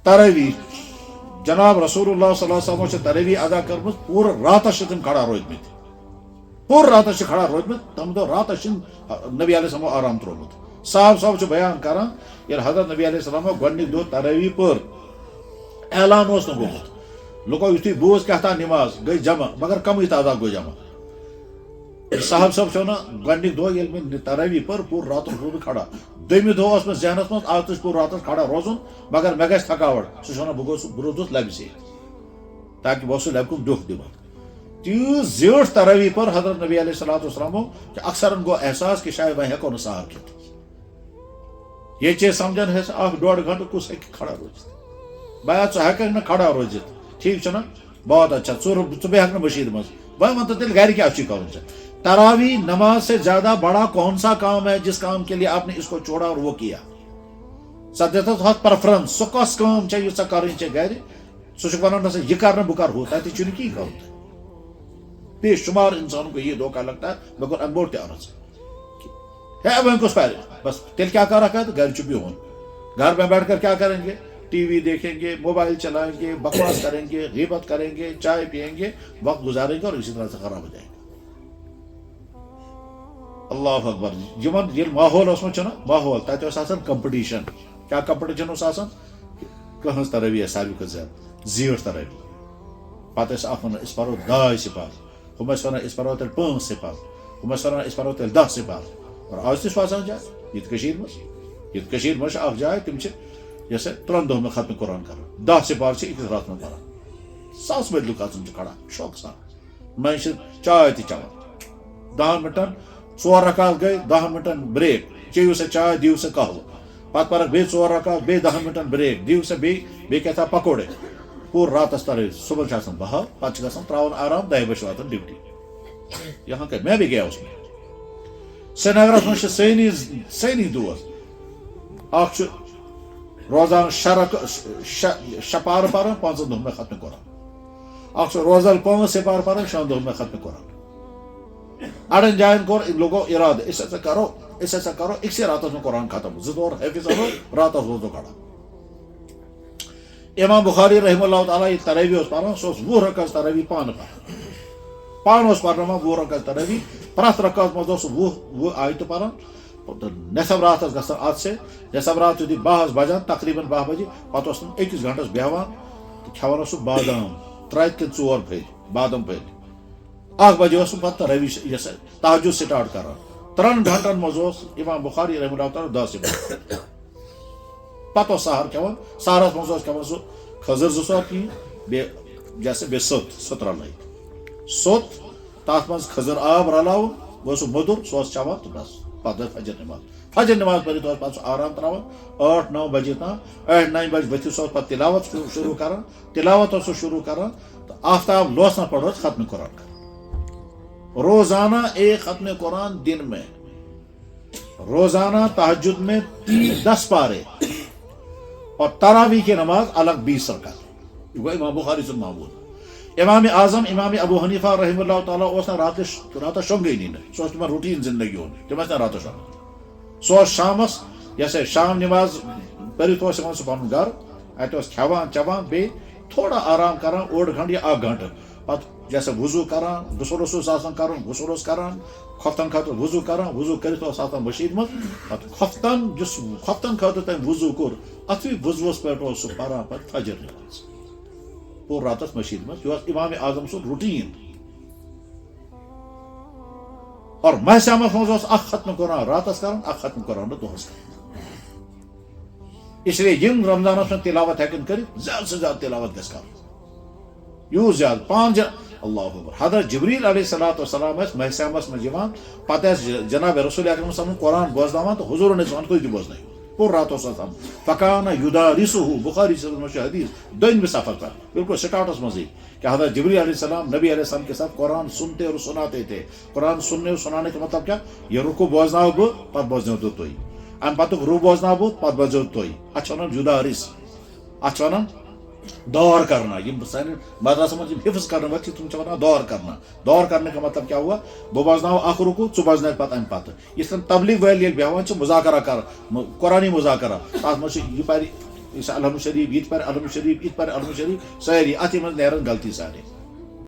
تراوی جناب رسول اللہ صلی اللہ علیہ وسلم تراوی ادا کرم پور راتس تم کھڑا روزمت پور راتس کھڑا روزمت تم دہ راتس نبی علیہ السلام آرام ترومت صاحب بیان کران یل حضرت نبی علیہ السلام گۄڈنِکۍ دۄہ تراوی پٔر اعلان اوس نہٕ گوٚمُت لُکو یُتھُے بوز کیٛاہ تھا نماز گٔے جمع مگر کمٕے تعداد گوٚو جمع صاحب چھُ ونان گۄڈنِکۍ دۄہ ییٚلہِ مےٚ تراوی پٔر پوٗرٕ راتس روٗد بہٕ کھڑا دوٚیمہِ دۄہ اوس مےٚ ذہنس منٛز آز تہِ چھُ پوٗرٕ راتس کھڑا روزُن مگر مےٚ گژھِ تھکاوٹ سُہ چھُ ونان بہٕ روٗدُس لبہِ سۭتۍ تاکہِ بہٕ اوسُس لبہِ کُن دۄہ دِوان تیٖژ زیٖٹھ تراوی پٔر حضرت نبی علیہ الصلوۃ والسلامو کہ اکثرن گوٚو احساس کہ شاید وۄنۍ ہٮ۪کو نہٕ سہر کھٮ۪تھ یہ چھِ سمجھان ہے اکھ ڈۄڈ گھنٹہٕ کُس ہیٚکہِ کھڑا روٗزِتھ بیا ژٕ ہٮ۪ککھ نہٕ کھڑا روٗزِتھ ٹھیٖک چھُنا بہت اچھا ژٕ بیٚہکھ نہٕ مٔشیٖد منٛز وۄنۍ ون تہٕ تیٚلہِ گرِ کیٛاہ چھُے کرُن ژےٚ تراوی نماز سے زیادہ بڑا کون سا کام ہے جس کام کے لیے آپ نے اس کو چھوڑا اور وہ کیا ژٕ دِتھ اتھ پریفرنس سۄ کۄس کٲم چھےٚ یُس ژےٚ کَرٕنۍ چھےٚ گرِ ژٕ چھُکھ ونان نسا یہِ کرنہٕ بہٕ کرٕ ہُہ تتہِ چھُنہٕ کِہیٖنۍ کرُن بے شمار انسان کو یہ دھوکہ لگتا ہے مےٚ کوٚر امہِ برونٛٹھ تہِ عرض ہے وۄنۍ کُس پرِ بس تیٚلہِ کیٛاہ کرکھ اتھ گرِ چھُ بِہُن گھر میں بیٹھ کر کیا کریں گے ٹی وی دیکھیں گے موبائل چلائیں گے بکواس کریں گے غیبت کریں گے چائے پیئیں گے وقت گزاریں گے اور اسی طرح سے خراب ہو جائیں گے اللہ اکبر یمن ییٚلہِ ماحول اوس چھُ نا ماحول تتہِ اوس آسان کمپٹیشن کیٛاہ کمپٹیشن اوس آسان کٕہٕنٛز تراوی آسہِ ساروی کھۄتہٕ زیادٕ زیٖٹھ تراوی پتہٕ ٲسۍ اکھ ونان أسۍ پرو 10 سِپار ہُم ٲسۍ ونان أسۍ پرو تیٚلہِ 5 سِپار ہُم ٲسۍ ونان أسۍ پرو تیٚلہِ 10 سِپار اور آز تہِ چھُ آسان جاے ییٚتہِ کٔشیٖرِ منٛز ییٚتہِ منٛز چھِ اکھ جاے تِم چھِ یۄس 3 دۄہن منٛز ختم قرآن کران 10 سِپار چھِ أکِس راتس منٛز پران ساس بٔدۍ لُکھ آسان چھِ کھڑا شوقہٕ سان منٛزٕ چھِ چاے تہِ چٮ۪وان 10 منٹن 4 رکعت گٔے 10 منٹن بریک چیٚیِو سا چاے دِیِو سا قہوٕ پتہٕ پرکھ بیٚیہِ 4 رکعت بیٚیہِ 10 منٹن بریک دِیِو سا بیٚیہِ کیٛاہ تھا پکوڑے پوٗرٕ راتس ترٲوِتھ صبحن چھِ آسان بہار پتہٕ چھِ گژھان تراوان آرام 2 بجہِ واتان ڈیوٹی یہاں کہ میں بھی گیا اس میں سرینگرس منٛز چھِ سٲنی دوست اکھ چھُ روزان 6 پارٕ پران 5 دۄہن میں ختم قرآن اکھ چھُ روزان 5 سِپار پران 6 دۄہن میں ختم قرآن اڑن جاین کوٚر لوگو ارادٕ أسۍ ہسا کرو أکسٕے راتس منٛز قرآن ختم 2 دۄہ حٲفظ انو راتس روزو کھڑا امام بخاری رحمہ اللہ تعالیٰ یہِ تراوی اوس پران سُہ اوس 20 رکعت تراوی پانہٕ اوس پرناوان 20 رکعت تراوی پرٛٮ۪تھ رکعت منٛز اوس 20 آیتہٕ پران نٮ۪صف راتس گژھان اتھ سۭتۍ نٮ۪صف رات یُتھُے 12 بجان تقریٖبن 12 بجے پتہٕ اوس نہٕ 1 گنٹس بیٚہوان تہٕ کھٮ۪وان اوس سُہ بادام 3 کِنہٕ 4 پھٔلۍ بادام پھٔلۍ 1 بجے اوس سُہ پتہٕ تراوی یۄس تہجد سٹارٹ کران 3 گنٹن منٛز اوس امام بخاری رحمہ اللہ تعالیٰ 10 سِپار پتہٕ اوس سحر کھٮ۪وان سحرس منٛز اوس کھٮ۪وان سُہ کھٔزٕر 2 سواد کِہیٖنۍ بیٚیہِ سوٚت رلٲیِتھ سوٚت تتھ منٛز کھٔزٕر آب رلاوُن گوٚو سُہ موٚدُر سُہ اوس چٮ۪وان تہٕ بس پتہٕ ٲس فجر نماز پٔرِتھ اوس پتہٕ سُہ آرام تراوان 8-9 بجے تام 8-9 بجے ؤتھِتھ سُہ اوس پتہٕ تلاوت شروع کران تلاوت اوس سُہ شروع کران تہٕ آفتاب لوسنا پر اوس ختم قرآن کران روزانہ 1 ختم قرآن دن میں روزانہ تہجد میں 10 پارے اور تراویح کی نماز الگ 20 رکعت یہ گوٚو امام بخاری سُنٛد معموٗل امام اعظم امام ابو حنیفہ رحمہ اللہ تعالیٰ اوس نہٕ راتس شۄنگٲنی نہٕ سُہ اوس تِمن روٹیٖن زندگی ہُنٛد تِم ٲسۍ نہٕ راتس شۄنگان سُہ اوس شامس یۄس شام نماز پٔرِتھ اوس یِوان سُہ پنُن گرٕ اتہِ اوس کھٮ۪وان چٮ۪وان بیٚیہِ تھوڑا آرام کران 1 گنٹہٕ یا 1 گنٹہٕ پتہٕ جیسے وضوٗ کران غسل اوس آسان کرُن غسل اوس کران کھۄفتن خٲطرٕ وضوٗ کران وضوٗ کٔرِتھ اوس آسان مٔشیٖد منٛز پتہٕ کھۄفتن خٲطرٕ تٔمۍ وضوٗ کوٚر اتھوٕے وضوٗوس پٮ۪ٹھ اوس سُہ پران پتہٕ فجر نماز پوٗرٕ راتس مٔشیٖد منٛز یہِ اوس امام اعظم سُنٛد روٹیٖن اور ماہسیامس منٛز اوس 1 ختم قرآن راتس کران 1 ختم قرآن دۄہس کران اس لیے یِم رمضانس منٛز تلاوت ہٮ۪کن کٔرِتھ زیادٕ سے زیادٕ تلاوت گژھِ کرُن یوٗت زیادٕ 5 اللہ اکبر حضرت جبریل علیہ الصلوۃ والسلام ٲسۍ ماہسیامس منٛز یِوان پتہٕ ٲسۍ جناب رسول اکرم صلی اللہ علیہ وسلم قرآن بوزناوان تہٕ حضوٗرن ٲسۍ ونان تُہۍ تہِ بوزنٲیِو پوٗرٕ رات اوس آسان فکانہ یُدارِسُہُ بخاری صٲبس منٛز چھُ حدیث 2مہِ صفحس پٮ۪ٹھ بالکل سٹارٹس منٛزٕے کہ حضرت جبریل علیہ السلام نبی علیہ السلام کے ساتھ قرآن سنتے اور سناتے تھے قرآن سننے اور سنانے کا مطلب کیا یہ رکوع بوزناو بہٕ پتہٕ بوزنٲیِو تُہۍ امہِ پتُک روٗ بوزناو بہٕ پتہٕ بوزِو تُہۍ اتھ چھِ ونان یُدارِس اتھ چھِ ونان دور کرنا یِم سانہِ مدرسن منٛز یِم حفظ کرن وٲلۍ چھِ تِم چھِ ونان دور کرنے کا مطلب کیا ہوا بہٕ بوزناو 1 رکوع ژٕ بوزنٲیِکھ پتہٕ امہِ پتہٕ یِتھ کٔنۍ تبلیغ وٲلۍ ییٚلہِ بیٚہوان چھِ مُذاکرہ کران قرآنی مُذاکرہ تتھ منٛز چھِ یہِ پرِ اس علم شریف یہ پر علم شریف یہ پر علم شریف ساری ات من نیرن غلطی سارے